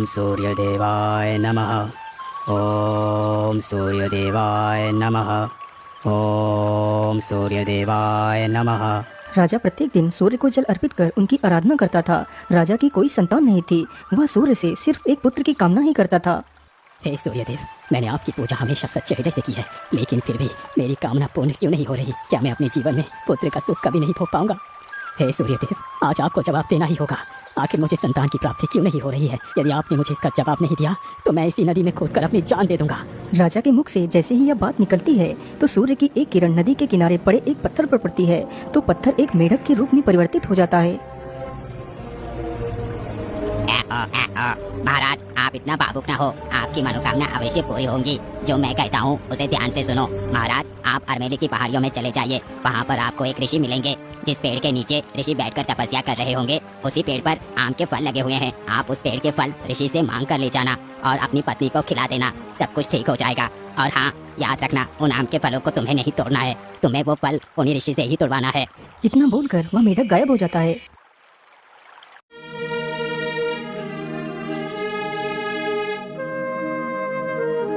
सूर्यदेवाय नमः। ओम सूर्यदेवाय नमः। ओम सूर्यदेवाय नमः। राजा प्रत्येक दिन सूर्य को जल अर्पित कर उनकी आराधना करता था। राजा की कोई संतान नहीं थी, वह सूर्य से सिर्फ एक पुत्र की कामना ही करता था। हे सूर्यदेव, मैंने आपकी पूजा हमेशा सच्चे हृदय से की है, लेकिन फिर भी मेरी कामना पूर्ण क्यों नहीं हो रही? क्या मैं अपने जीवन में पुत्र का सुख कभी नहीं भोग पाऊंगा? हे सूर्यदेव, आज आपको जवाब देना ही होगा। आखिर मुझे संतान की प्राप्ति क्यों नहीं हो रही है? यदि आपने मुझे इसका जवाब नहीं दिया तो मैं इसी नदी में कूदकर अपनी जान दे दूंगा। राजा के मुख से जैसे ही यह बात निकलती है तो सूर्य की एक किरण नदी के किनारे पड़े एक पत्थर पर पड़ती है, तो पत्थर एक मेढक के रूप में परिवर्तित हो जाता है। महाराज, आप इतना भावुक न हो, आपकी मनोकामना अवश्य पूरी होंगी। जो मैं कहता हूँ उसे ध्यान से सुनो। महाराज, आप अरमेली की पहाड़ियों में चले जाइए, वहाँ पर आपको एक ऋषि मिलेंगे। जिस पेड़ के नीचे ऋषि बैठकर तपस्या कर रहे होंगे, उसी पेड़ पर आम के फल लगे हुए हैं। आप उस पेड़ के फल ऋषि से मांग कर ले जाना और अपनी पत्नी को खिला देना, सब कुछ ठीक हो जाएगा। और हाँ, याद रखना, उन आम के फलों को तुम्हें नहीं तोड़ना है, तुम्हें वो फल उन्हीं ऋषि से ही तोड़वाना है। इतना बोलकर वह मेढक गायब हो जाता है।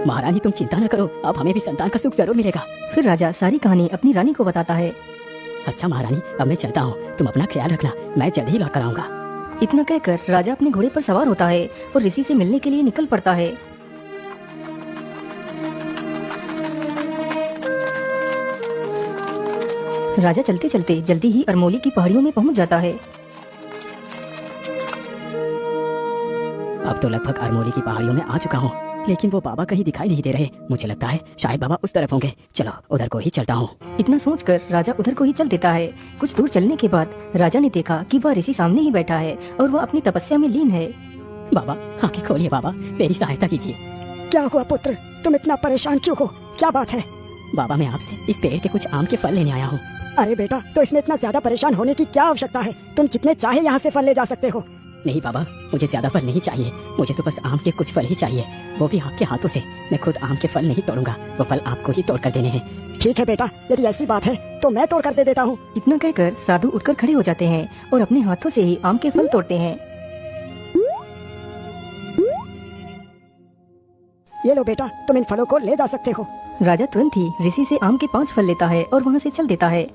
महारानी, तुम चिंता न करो, अब हमें भी संतान का सुख जरूर मिलेगा। फिर राजा सारी कहानी अपनी रानी को बताता है। अच्छा महारानी, अब मैं चलता हूँ, तुम अपना ख्याल रखना, मैं जल्द ही लौट कर आऊंगा। इतना कहकर राजा अपने घोड़े पर सवार होता है और ऋषि से मिलने के लिए निकल पड़ता है। राजा चलते चलते जल्दी ही अरमोली की पहाड़ियों में पहुंच जाता है। अब तो लगभग अरमोली की पहाड़ियों में आ चुका हूँ, लेकिन वो बाबा कहीं दिखाई नहीं दे रहे। मुझे लगता है शायद बाबा उस तरफ होंगे। चलो उधर को ही चलता हूँ। इतना सोचकर राजा उधर को ही चल देता है। कुछ दूर चलने के बाद राजा ने देखा कि वह ऋषि सामने ही बैठा है और वह अपनी तपस्या में लीन है। बाबा, आंखें खोलिए बाबा, मेरी सहायता कीजिए। क्या हुआ पुत्र, तुम इतना परेशान क्यों हो? क्या बात है? बाबा, मैं आपसे इस पेड़ के कुछ आम के फल लेने आया हूँ। अरे बेटा, तो इसमें इतना ज्यादा परेशान होने की क्या आवश्यकता है? तुम जितने चाहे यहाँ से फल ले जा सकते हो। नहीं बाबा, मुझे ज्यादा फल नहीं चाहिए, मुझे तो बस आम के कुछ फल ही चाहिए, वो भी आपके हाथों से। मैं खुद आम के फल नहीं तोड़ूंगा, वो फल आपको ही तोड़ कर देने हैं। ठीक है बेटा, यदि ऐसी बात है तो मैं तोड़ कर दे देता हूँ। इतना कहकर साधु उठकर खड़े हो जाते हैं और अपने हाथों से ही आम के फल तोड़ते हैं। ये लो बेटा, तुम इन फलों को ले जा सकते हो। राजा तुरंत ही ऋषि से आम के 5 फल लेता है और वहाँ से चल देता है।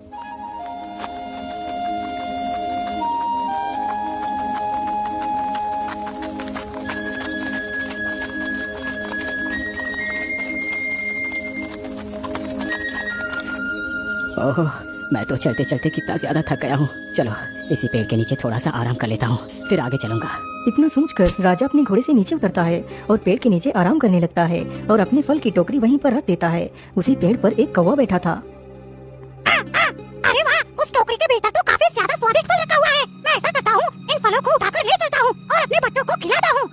ओह, मैं तो चलते चलते कितना ज्यादा थक गया हूँ। चलो इसी पेड़ के नीचे थोड़ा सा आराम कर लेता हूँ, फिर आगे चलूंगा। इतना सोचकर राजा अपने घोड़े से नीचे उतरता है और पेड़ के नीचे आराम करने लगता है और अपने फल की टोकरी वहीं पर रख देता है। उसी पेड़ पर एक कौवा बैठा था। अरे वाह, उस टोकरी के भीतर तो काफी ज्यादा स्वादिष्ट फल रखा हुआ है। मैं ऐसा करता हूँ, इन फलों को उठाकर ले चलता हूँ और अपने बच्चों को खिलाता हूँ।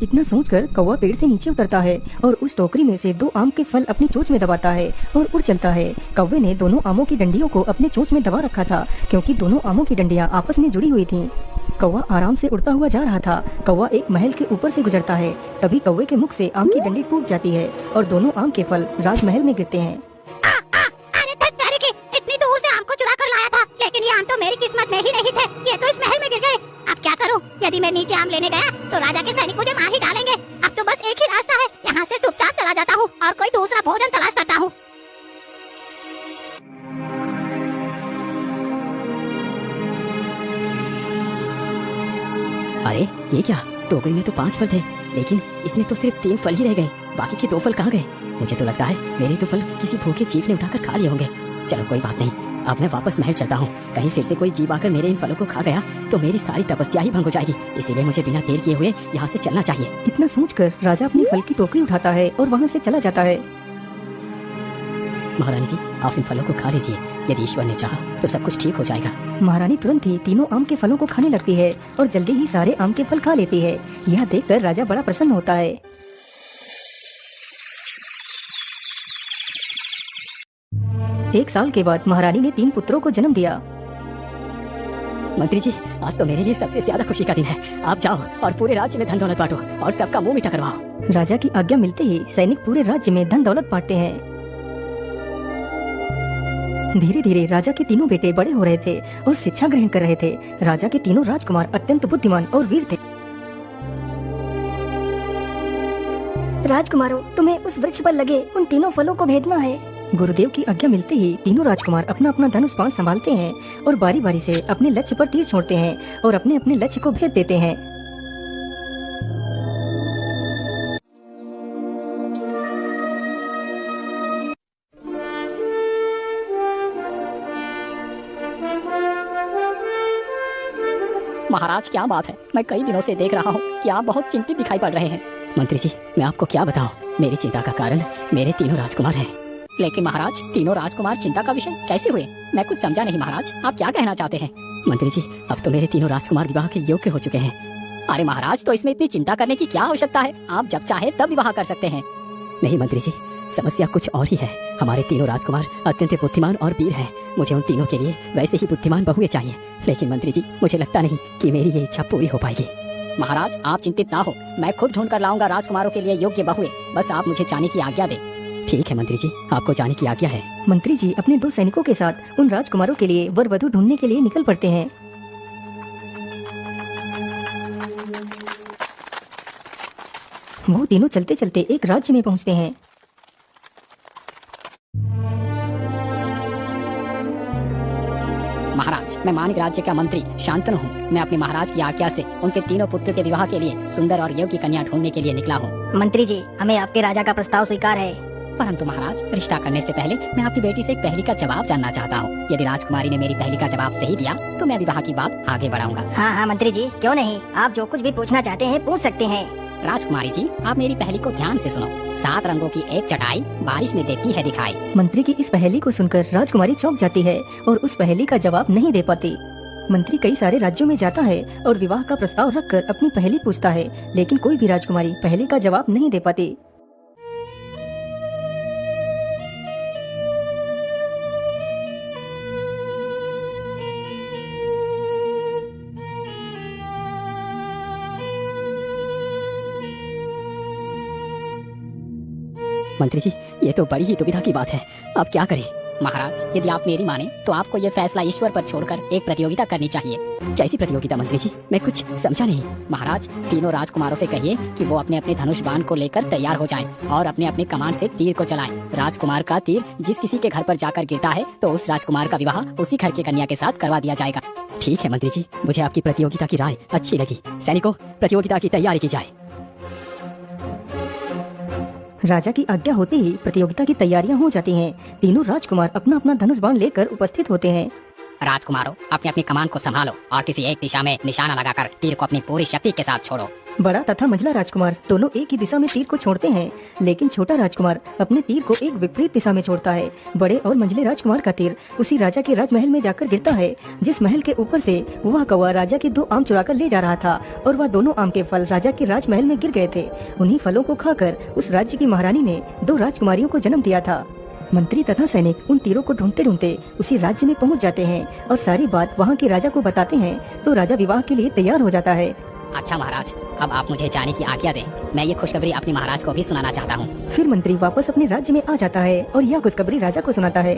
इतना सोचकर कौवा पेड़ से नीचे उतरता है और उस टोकरी में से 2 आम के फल अपनी चोंच में दबाता है और उड़ चलता है। कौवे ने दोनों आमों की डंडियों को अपने चोंच में दबा रखा था, क्योंकि दोनों आमों की डंडियां आपस में जुड़ी हुई थीं। कौवा आराम से उड़ता हुआ जा रहा था। कौवा एक महल के ऊपर से गुजरता है, तभी कौवे के मुख से आम की डंडी टूट जाती है और दोनों आम के फल राजमहल में गिरते हैं। अरे धत्तारी की, इतनी दूर से आम को चुरा कर लाया था, लेकिन ये आम तो मेरी किस्मत में ही नहीं थे, ये तो इस महल में गिर गए। अब क्या करूं? यदि मैं नीचे आम लेने गया तो राजा के सैनिक मुझे मार ही डालेंगे। अब तो बस एक ही रास्ता है, यहाँ से चुपचाप चला जाता हूँ और कोई दूसरा भोजन तलाश करता हूँ। अरे ये क्या, टोकरी में तो 5 फल थे, लेकिन इसमें तो सिर्फ 3 फल ही रह गए। बाकी के 2 फल कहाँ गए? मुझे तो लगता है मेरे 2 फल किसी भूखे जीव ने उठाकर खा लिए होंगे। चलो कोई बात नहीं, अब मैं वापस महल चलता हूँ। कहीं फिर से कोई जीव आकर मेरे इन फलों को खा गया तो मेरी सारी तपस्या ही भंग हो जाएगी, इसीलिए मुझे बिना देर किए हुए यहाँ से चलना चाहिए। इतना सोचकर राजा अपनी फल की टोकरी उठाता है और वहाँ से चला जाता है। महारानी जी, आप इन फलों को खा लीजिए, यदि ईश्वर ने चाहा तो सब कुछ ठीक हो जाएगा। महारानी तुरंत ही तीनों आम के फलों को खाने लगती है और जल्दी ही सारे आम के फल खा लेती है। यह देखकर राजा बड़ा प्रसन्न होता है। एक साल के बाद महारानी ने 3 पुत्रों को जन्म दिया। मंत्री जी, आज तो मेरे लिए सबसे ज्यादा खुशी का दिन है। आप जाओ और पूरे राज्य में धन दौलत बांटो और सबका मुंह मीठा करवाओ। राजा की आज्ञा मिलते ही सैनिक पूरे राज्य में धन दौलत बांटते हैं। धीरे धीरे राजा के तीनों बेटे बड़े हो रहे थे और शिक्षा ग्रहण कर रहे थे। राजा के तीनों राजकुमार अत्यंत बुद्धिमान और वीर थे। राजकुमारों, तुम्हें उस वृक्ष पर लगे उन तीनों फलों को भेदना है। गुरुदेव की आज्ञा मिलते ही तीनों राजकुमार अपना अपना धनुष बाण संभालते हैं और बारी बारी से अपने लक्ष्य पर तीर छोड़ते हैं और अपने अपने लक्ष्य को भेद देते हैं। महाराज क्या बात है, मैं कई दिनों से देख रहा हूँ कि आप बहुत चिंतित दिखाई पड़ रहे हैं। मंत्री जी, मैं आपको क्या बताऊँ, मेरी चिंता का कारण मेरे तीनों राजकुमार हैं। लेकिन महाराज, तीनों राजकुमार चिंता का विषय कैसे हुए? मैं कुछ समझा नहीं महाराज, आप क्या कहना चाहते हैं? मंत्री जी, अब तो मेरे तीनों राजकुमार विवाह के योग्य हो चुके हैं। अरे महाराज, तो इसमें इतनी चिंता करने की क्या आवश्यकता है? आप जब चाहे तब विवाह कर सकते हैं। नहीं मंत्री जी, समस्या कुछ और ही है। हमारे तीनों राजकुमार अत्यंत बुद्धिमान और वीर हैं। मुझे उन तीनों के लिए वैसे ही बुद्धिमान बहुएं चाहिए। लेकिन मंत्री जी, मुझे लगता नहीं कि मेरी ये इच्छा पूरी हो पाएगी। महाराज, आप चिंतित ना हो, मैं खुद ढूंढ कर लाऊंगा राजकुमारों के लिए योग्य बहुएं। बस आप मुझे जाने की आज्ञा दें। ठीक है मंत्री जी, आपको जाने की आज्ञा है। मंत्री जी अपने 2 सैनिकों के साथ उन राजकुमारों के लिए वर वधु ढूंढने के लिए निकल पड़ते हैं। वो तीनों चलते चलते एक राज्य में पहुंचते हैं। महाराज, मैं मानिक राज्य का मंत्री शांतनु हूँ। मैं अपने महाराज की आज्ञा से उनके तीनों पुत्र के विवाह के लिए सुंदर और योग्य कन्या ढूंढने के लिए निकला हूँ। मंत्री जी, हमें आपके राजा का प्रस्ताव स्वीकार है। परंतु महाराज, रिश्ता करने से पहले मैं आपकी बेटी से एक पहेली का जवाब जानना चाहता हूँ। यदि राजकुमारी ने मेरी पहेली का जवाब सही दिया तो मैं विवाह की बात आगे बढ़ाऊंगा। हाँ हाँ मंत्री जी, क्यों नहीं, आप जो कुछ भी पूछना चाहते हैं पूछ सकते हैं। राजकुमारी जी, आप मेरी पहेली को ध्यान से सुनो। 7 रंगों की एक चटाई बारिश में देती है दिखाई। मंत्री की इस पहेली को सुनकर राजकुमारी चौंक जाती है और उस पहेली का जवाब नहीं दे पाती। मंत्री कई सारे राज्यों में जाता है और विवाह का प्रस्ताव रखकर अपनी पहेली पूछता है, लेकिन कोई भी राजकुमारी पहेली का जवाब नहीं दे पाती। मंत्री जी, ये तो बड़ी ही दुविधा की बात है, अब क्या करें? महाराज, यदि आप मेरी माने तो आपको ये फैसला ईश्वर पर छोड़कर एक प्रतियोगिता करनी चाहिए। कैसी प्रतियोगिता मंत्री जी? मैं कुछ समझा नहीं। महाराज, तीनों राजकुमारों से कहिए कि वो अपने अपने धनुष बाण को लेकर तैयार हो जाएं और अपने अपने कमान से तीर को चलाएं। राजकुमार का तीर जिस किसी के घर पर जाकर गिरता है तो उस राजकुमार का विवाह उसी घर की कन्या के साथ करवा दिया जाएगा। ठीक है मंत्री जी, मुझे आपकी प्रतियोगिता की राय अच्छी लगी। सैनिकों, प्रतियोगिता की तैयारी की जाए। राजा की आज्ञा होते ही प्रतियोगिता की तैयारियां हो जाती हैं। तीनों राजकुमार अपना अपना धनुष बाण लेकर उपस्थित होते हैं। राजकुमारों, अपनी अपनी कमान को संभालो और किसी एक दिशा में निशाना लगाकर तीर को अपनी पूरी शक्ति के साथ छोड़ो। बड़ा तथा मंझला राजकुमार दोनों एक ही दिशा में तीर को छोड़ते हैं, लेकिन छोटा राजकुमार अपने तीर को एक विपरीत दिशा में छोड़ता है। बड़े और मंझले राजकुमार का तीर उसी राजा के राजमहल में जाकर गिरता है, जिस महल के ऊपर से वह कौवा राजा के 2 आम चुरा कर ले जा रहा था और वह दोनों आम के फल राजा के राजमहल में गिर गए थे। उन्हीं फलों को खाकर उस राज्य की महारानी ने 2 राजकुमारियों को जन्म दिया था। मंत्री तथा सैनिक उन तीरों को ढूंढते ढूंढते उसी राज्य में पहुंच जाते हैं और सारी बात वहां के राजा को बताते हैं, तो राजा विवाह के लिए तैयार हो जाता है। अच्छा महाराज, अब आप मुझे जाने की आज्ञा दें। मैं ये खुशखबरी अपने महाराज को भी सुनाना चाहता हूँ। फिर मंत्री वापस अपने राज्य में आ जाता है और यह खुशखबरी राजा को सुनाता है।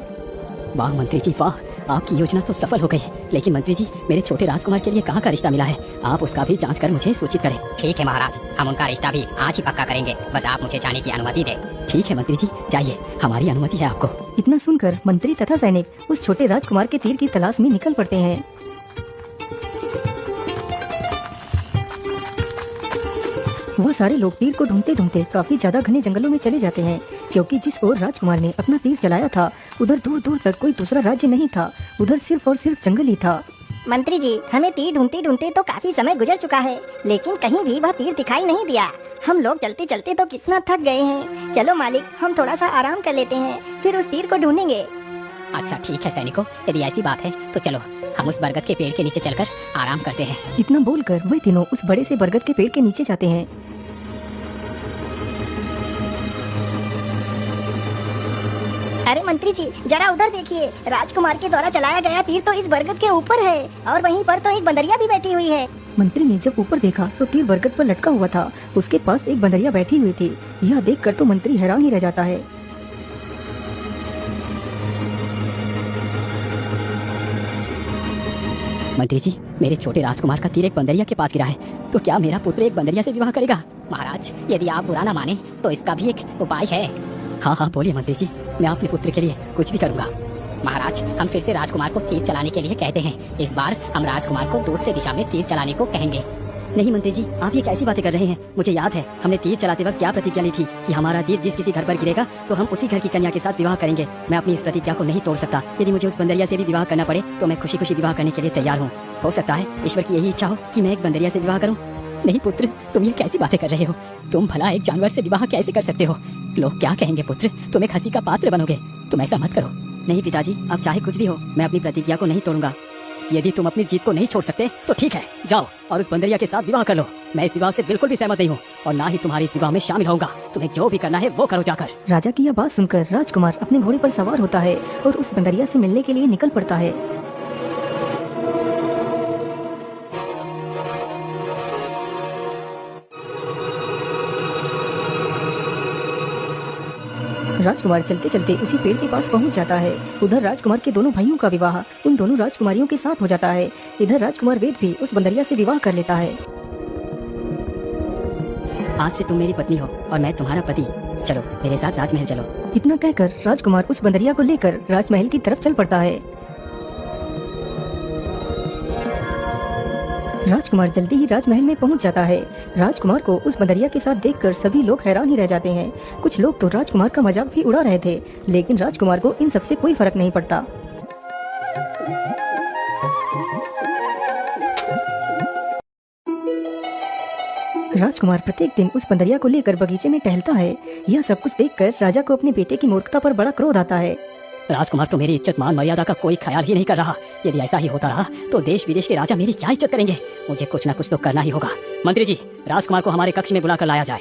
वाह मंत्री जी वाह, आपकी योजना तो सफल हो गई। लेकिन मंत्री जी, मेरे छोटे राजकुमार के लिए कहाँ का रिश्ता मिला है? आप उसका भी जांच कर मुझे सूचित करें। ठीक है महाराज, हम उनका रिश्ता भी आज ही पक्का करेंगे। बस आप मुझे जाने की अनुमति दें। ठीक है मंत्री जी, जाइए, हमारी अनुमति है आपको। इतना सुनकर मंत्री तथा सैनिक उस छोटे राजकुमार के तीर की तलाश में निकल पड़ते हैं। वह सारे लोग तीर को ढूंढते ढूंढते काफी ज्यादा घने जंगलों में चले जाते हैं, क्योंकि जिस ओर राजकुमार ने अपना तीर चलाया था उधर दूर दूर तक कोई दूसरा राज्य नहीं था, उधर सिर्फ और सिर्फ जंगल ही था। मंत्री जी, हमें तीर ढूंढते ढूंढते तो काफी समय गुजर चुका है, लेकिन कहीं भी वह तीर दिखाई नहीं दिया। हम लोग चलते चलते तो कितना थक गए हैं। चलो मालिक, हम थोड़ा सा आराम कर लेते हैं, फिर उस तीर को ढूंढेंगे। अच्छा ठीक है सैनिकों, यदि ऐसी बात है तो चलो हम उस बरगद के पेड़ के नीचे चलकर आराम करते हैं। इतना बोलकर वे तीनों उस बड़े से बरगद के पेड़ के नीचे जाते हैं। अरे मंत्री जी, जरा उधर देखिए, राजकुमार के द्वारा चलाया गया तीर तो इस बरगद के ऊपर है और वहीं पर तो एक बंदरिया भी बैठी हुई है। मंत्री ने जब ऊपर देखा तो तीर बरगद पर लटका हुआ था, उसके पास एक बंदरिया बैठी हुई थी। यह देखकर तो मंत्री हैरान ही रह जाता है। मंत्री जी, मेरे छोटे राजकुमार का तीर एक बंदरिया के पास गिरा है, तो क्या मेरा पुत्र एक बंदरिया से विवाह करेगा? महाराज, यदि आप बुरा न माने तो इसका भी एक उपाय है। हाँ हाँ बोलिए मंत्री जी, मैं अपने पुत्र के लिए कुछ भी करूँगा। महाराज, हम फिर से राजकुमार को तीर चलाने के लिए कहते हैं। इस बार हम राजकुमार को दूसरे दिशा में तीर चलाने को कहेंगे। नहीं मंत्री जी, आप ये कैसी बातें कर रहे हैं? मुझे याद है हमने तीर चलाते वक्त क्या प्रतिज्ञा ली थी कि हमारा तीर जिस किसी घर पर गिरेगा तो हम उसी घर की कन्या के साथ विवाह करेंगे। मैं अपनी इस प्रतिज्ञा को नहीं तोड़ सकता। यदि मुझे उस बंदरिया से भी विवाह करना पड़े तो मैं खुशी खुशी विवाह करने के लिए तैयार हूँ। हो सकता है ईश्वर की यही इच्छा हो कि मैं एक बंदरिया से विवाह करूँ। नहीं पुत्र, तुम ये कैसी बातें कर रहे हो? तुम भला एक जानवर से विवाह कैसे कर सकते हो? लोग क्या कहेंगे पुत्र, तुम एक हंसी का पात्र बनोगे। तुम ऐसा मत करो। नहीं पिताजी, आप चाहे कुछ भी हो, मैं अपनी प्रतिज्ञा को नहीं तोड़ूंगा। यदि तुम अपनी जीत को नहीं छोड़ सकते तो ठीक है, जाओ और उस बंदरिया के साथ विवाह कर लो। मैं इस विवाह से बिल्कुल भी सहमत नहीं हूँ और ना ही तुम्हारी इस विवाह में शामिल होऊंगा। तुम्हें जो भी करना है वो करो जाकर। राजा की यह बात सुनकर राजकुमार अपने घोड़े पर सवार होता है और उस बंदरिया से मिलने के लिए निकल पड़ता है। राजकुमार चलते चलते उसी पेड़ के पास पहुंच जाता है। उधर राजकुमार के दोनों भाइयों का विवाह उन दोनों राजकुमारियों के साथ हो जाता है। इधर राजकुमार वेद भी उस बंदरिया से विवाह कर लेता है। आज से तुम मेरी पत्नी हो और मैं तुम्हारा पति। चलो मेरे साथ राजमहल चलो। इतना कहकर राजकुमार उस बंदरिया को लेकर राजमहल की तरफ चल पड़ता है। राजकुमार जल्दी ही राजमहल में पहुंच जाता है। राजकुमार को उस बंदरिया के साथ देखकर सभी लोग हैरान ही रह जाते हैं। कुछ लोग तो राजकुमार का मजाक भी उड़ा रहे थे, लेकिन राजकुमार को इन सबसे कोई फर्क नहीं पड़ता। राजकुमार प्रत्येक दिन उस बंदरिया को लेकर बगीचे में टहलता है। यह सब कुछ देखकर राजा को अपने बेटे की मूर्खता पर बड़ा क्रोध आता है। राजकुमार तो मेरी इज्जत मान मर्यादा का कोई ख्याल ही नहीं कर रहा। यदि ऐसा ही होता रहा तो देश विदेश के राजा मेरी क्या इज्जत करेंगे? मुझे कुछ न कुछ तो करना ही होगा। मंत्री जी, राजकुमार को हमारे कक्ष में बुलाकर लाया जाए।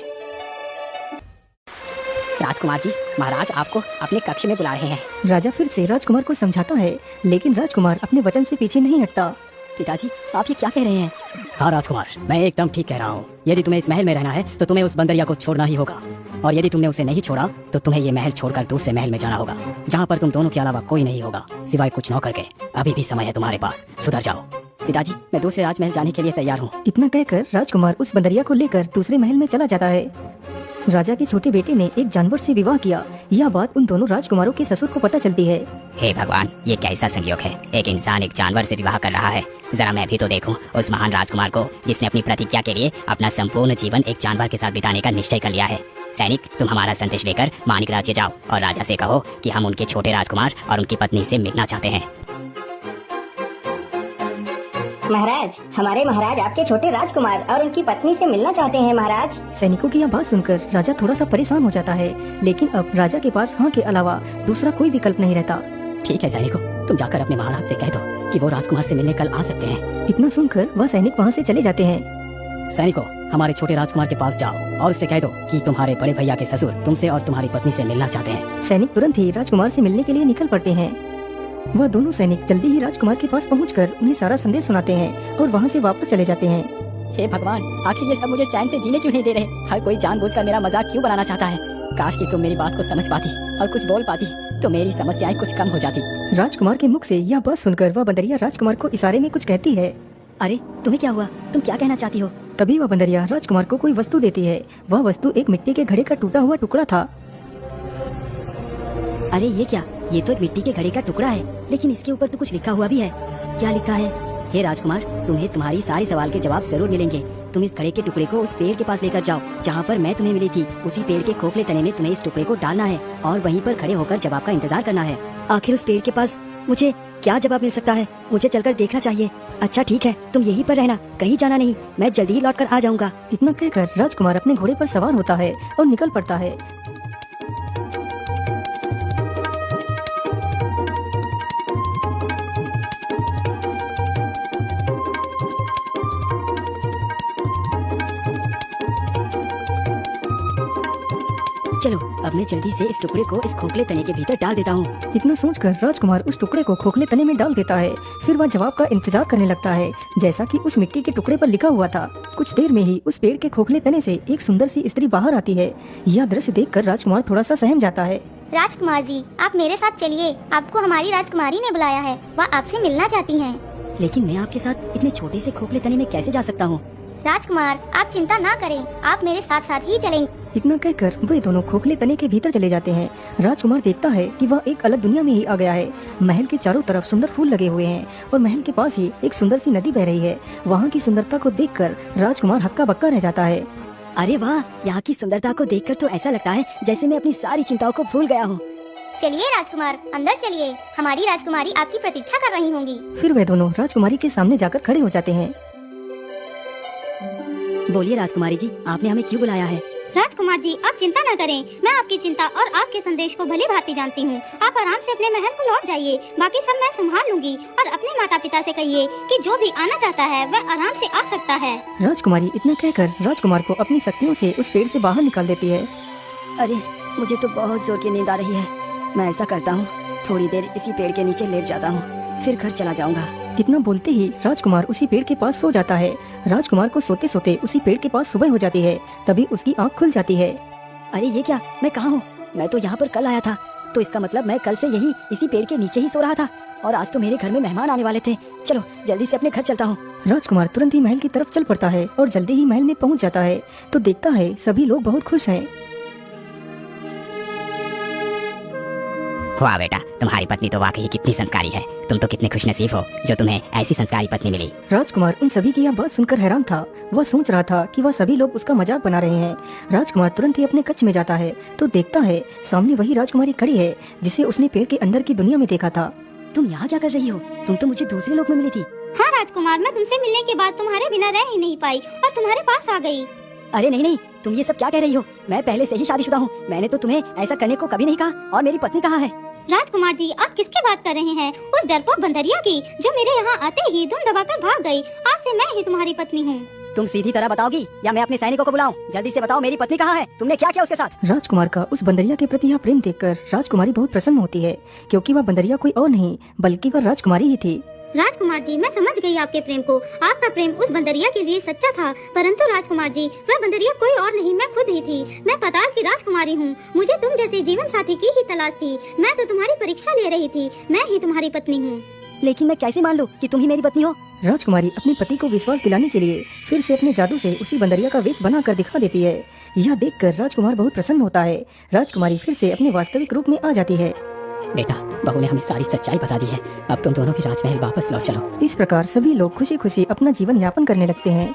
राजकुमार जी, महाराज आपको अपने कक्ष में बुला रहे हैं। राजा फिर से राजकुमार को समझाता है, लेकिन राजकुमार अपने वचन से पीछे नहीं हटता। पिताजी, आप ये क्या कह रहे हैं? हाँ राजकुमार, मैं एकदम ठीक कह रहा हूँ। यदि तुम्हें इस महल में रहना है तो तुम्हें उस बंदरिया को छोड़ना ही होगा, और यदि तुमने उसे नहीं छोड़ा तो तुम्हें ये महल छोड़कर दूसरे महल में जाना होगा, जहाँ पर तुम दोनों के अलावा कोई नहीं होगा सिवाय कुछ नौकर के। अभी भी समय है तुम्हारे पास, सुधर जाओ। पिताजी, मैं दूसरे राजमहल जाने के लिए तैयार हूँ। इतना कहकर राजकुमार उस बंदरिया को लेकर दूसरे महल में चला जाता है। राजा के छोटे बेटे ने एक जानवर से विवाह किया। यह बात उन दोनों राजकुमारों के ससुर को पता चलती है। हे भगवान, ये कैसा संयोग है? एक इंसान एक जानवर से विवाह कर रहा है। जरा मैं भी तो देखूं उस महान राजकुमार को जिसने अपनी प्रतिज्ञा के लिए अपना संपूर्ण जीवन एक जानवर के साथ बिताने का निश्चय कर लिया है। सैनिक, तुम हमारा संदेश लेकर मानिक राज्य जाओ और राजा से कहो कि हम उनके छोटे राजकुमार और उनकी पत्नी से मिलना चाहते हैं। महाराज, हमारे महाराज आपके छोटे राजकुमार और उनकी पत्नी से मिलना चाहते हैं महाराज। सैनिकों की यह बात सुनकर राजा थोड़ा सा परेशान हो जाता है, लेकिन अब राजा के पास हाँ के अलावा दूसरा कोई विकल्प नहीं रहता। ठीक है सैनिकों, तुम जाकर अपने महाराज से कह दो कि वो राजकुमार से मिलने कल आ सकते हैं। इतना सुनकर वह सैनिक वहाँ से चले जाते हैं। सैनिकों, हमारे छोटे राजकुमार के पास जाओ और उससे कह दो कि तुम्हारे बड़े भैया के ससुर तुमसे और तुम्हारी पत्नी से मिलना चाहते हैं। सैनिक तुरंत ही राजकुमार से मिलने के लिए निकल पड़ते हैं। वह दोनों सैनिक जल्दी ही राजकुमार के पास पहुंचकर उन्हें सारा संदेश सुनाते हैं और वहां से वापस चले जाते हैं। हे भगवान, आखिर ये सब मुझे चैन से जीने क्यों नहीं दे रहे? हर कोई जानबूझकर मेरा मजाक क्यों बनाना चाहता है? काश कि तुम मेरी बात को समझ पाती और कुछ बोल पाती तो मेरी समस्याएं कुछ कम हो जाती। राजकुमार के मुख से यह बात सुनकर वह बंदरिया राजकुमार को इशारे में कुछ कहती है। अरे तुम्हें क्या हुआ? तुम क्या कहना चाहती हो? तभी वह बंदरिया राजकुमार को कोई वस्तु देती है। वह वस्तु एक मिट्टी के घड़े का टूटा हुआ टुकड़ा था। अरे ये क्या? ये तो एक मिट्टी के घड़े का टुकड़ा है, लेकिन इसके ऊपर तो कुछ लिखा हुआ भी है। क्या लिखा है? हे राजकुमार, तुम्हें तुम्हारी सारी सवाल के जवाब जरूर मिलेंगे। तुम इस घड़े के टुकड़े को उस पेड़ के पास लेकर जाओ जहाँ पर मैं तुम्हें मिली थी। उसी पेड़ के खोखले तने में तुम्हें इस टुकड़े को डालना है और वहीं पर खड़े होकर जवाब का इंतजार करना है। आखिर उस पेड़ के पास मुझे क्या जवाब मिल सकता है? मुझे चलकर देखना चाहिए। अच्छा ठीक है, तुम यहीं पर रहना, कहीं जाना नहीं, मैं जल्दी ही लौट कर आ जाऊंगा। इतना कहकर राजकुमार अपने घोड़े पर सवार होता है और निकल पड़ता है। चलो अब मैं जल्दी से इस टुकड़े को इस खोखले तने के भीतर डाल देता हूँ। इतना सोचकर राजकुमार उस टुकड़े को खोखले तने में डाल देता है। फिर वह जवाब का इंतजार करने लगता है, जैसा कि उस मिट्टी के टुकड़े पर लिखा हुआ था। कुछ देर में ही उस पेड़ के खोखले तने से एक सुंदर सी स्त्री बाहर आती है। यह दृश्य देखकर राजकुमार थोड़ा सा सहम जाता है। राजकुमार जी, आप मेरे साथ चलिए, आपको हमारी राजकुमारी ने बुलाया है, वह आपसे मिलना चाहती हैं। लेकिन मैं आपके साथ इतने छोटे से खोखले तने में कैसे जा सकता हूँ? राजकुमार आप चिंता ना करें, आप मेरे साथ साथ ही चलेंगे। इतना कहकर वे दोनों खोखले तने के भीतर चले जाते हैं। राजकुमार देखता है कि वह एक अलग दुनिया में ही आ गया है। महल के चारों तरफ सुंदर फूल लगे हुए हैं और महल के पास ही एक सुंदर सी नदी बह रही है। वहाँ की सुंदरता को देखकर राजकुमार हक्का बक्का रह जाता है। अरे वाह, यहाँ की सुंदरता को देखकर तो ऐसा लगता है जैसे मैं अपनी सारी चिंताओं को भूल गया हूँ। चलिए राजकुमार, अंदर चलिए, हमारी राजकुमारी आपकी प्रतीक्षा कर रही होंगी। फिर वे दोनों राजकुमारी के सामने जाकर खड़े हो जाते हैं। बोलिए राजकुमारी जी, आपने हमें क्यों बुलाया है? राजकुमार जी आप चिंता न करें, मैं आपकी चिंता और आपके संदेश को भली भांति जानती हूँ। आप आराम से अपने महल को लौट जाइए, बाकी सब मैं संभाल लूंगी। और अपने माता पिता से कहिए कि जो भी आना चाहता है वह आराम से आ सकता है। राजकुमारी इतना कहकर राजकुमार को अपनी शक्तियों से उस पेड़ से बाहर निकाल देती है। अरे मुझे तो बहुत जोर की नींद आ रही है। मैं ऐसा करता हूँ, थोड़ी देर इसी पेड़ के नीचे लेट जाता हूँ, फिर घर चला जाऊंगा। इतना बोलते ही राजकुमार उसी पेड़ के पास सो जाता है। राजकुमार को सोते सोते उसी पेड़ के पास सुबह हो जाती है। तभी उसकी आँख खुल जाती है। अरे ये क्या, मैं कहाँ हूँ? मैं तो यहाँ पर कल आया था, तो इसका मतलब मैं कल से यही इसी पेड़ के नीचे ही सो रहा था और आज तो मेरे घर में मेहमान आने वाले थे। चलो जल्दी से अपने घर चलता हूँ। राजकुमार तुरंत ही महल की तरफ चल पड़ता है और जल्दी ही महल में पहुँच जाता है तो देखता है सभी लोग बहुत खुश हैं। वाह बेटा, तुम्हारी पत्नी तो वाकई कितनी संस्कारी है। तुम तो कितने खुशनसीब हो जो तुम्हें ऐसी संस्कारी पत्नी मिली। राजकुमार उन सभी की यह बात सुनकर हैरान था। वह सोच रहा था कि वह सभी लोग उसका मजाक बना रहे हैं। राजकुमार तुरंत ही अपने कक्ष में जाता है तो देखता है सामने वही राजकुमारी खड़ी है जिसे उसने पेड़ के अंदर की दुनिया में देखा था। तुम यहाँ क्या कर रही हो? तुम तो मुझे दूसरे लोक में मिली थी। हाँ राजकुमार, मैं तुमसे मिलने के बाद तुम्हारे बिना रह ही नहीं पाई और तुम्हारे पास आ गई। अरे नहीं नहीं, तुम ये सब क्या कह रही हो? मैं पहले से ही शादीशुदा हूँ। मैंने तो तुम्हें ऐसा करने को कभी नहीं कहा। और मेरी पत्नी कहाँ है? राजकुमार जी आप किसकी बात कर रहे हैं? उस डरपोक बंदरिया की जो मेरे यहाँ आते ही दुम दबाकर भाग गई। आज से मैं ही तुम्हारी पत्नी हूँ। तुम सीधी तरह बताओगी या मैं अपने सैनिकों को बुलाऊं? जल्दी से बताओ, मेरी पत्नी कहाँ है? तुमने क्या किया उसके साथ? राजकुमार का उस बंदरिया के प्रति यह प्रेम देखकर राजकुमारी बहुत प्रसन्न होती है, क्योंकि वह बंदरिया कोई और नहीं बल्कि वह राजकुमारी ही थी। राजकुमार जी मैं समझ गई आपके प्रेम को। आपका प्रेम उस बंदरिया के लिए सच्चा था, परंतु राजकुमार जी वह बंदरिया कोई और नहीं, मैं खुद ही थी। मैं पताल की राजकुमारी हूँ। मुझे तुम जैसे जीवन साथी की ही तलाश थी। मैं तो तुम्हारी परीक्षा ले रही थी। मैं ही तुम्हारी पत्नी हूँ। लेकिन मैं कैसे मान लूं कि तुम ही मेरी पत्नी हो? राजकुमारी अपने पति को विश्वास दिलाने के लिए फिर से अपने जादू से उसी बंदरिया का वेश बनाकर दिखा देती है। यह देखकर राजकुमार बहुत प्रसन्न होता है। राजकुमारी फिर से अपने वास्तविक रूप में आ जाती है। बेटा, बहू ने हमें सारी सच्चाई बता दी है। अब तुम दोनों भी राजमहल वापस लौट चलो। इस प्रकार सभी लोग खुशी खुशी अपना जीवन यापन करने लगते हैं।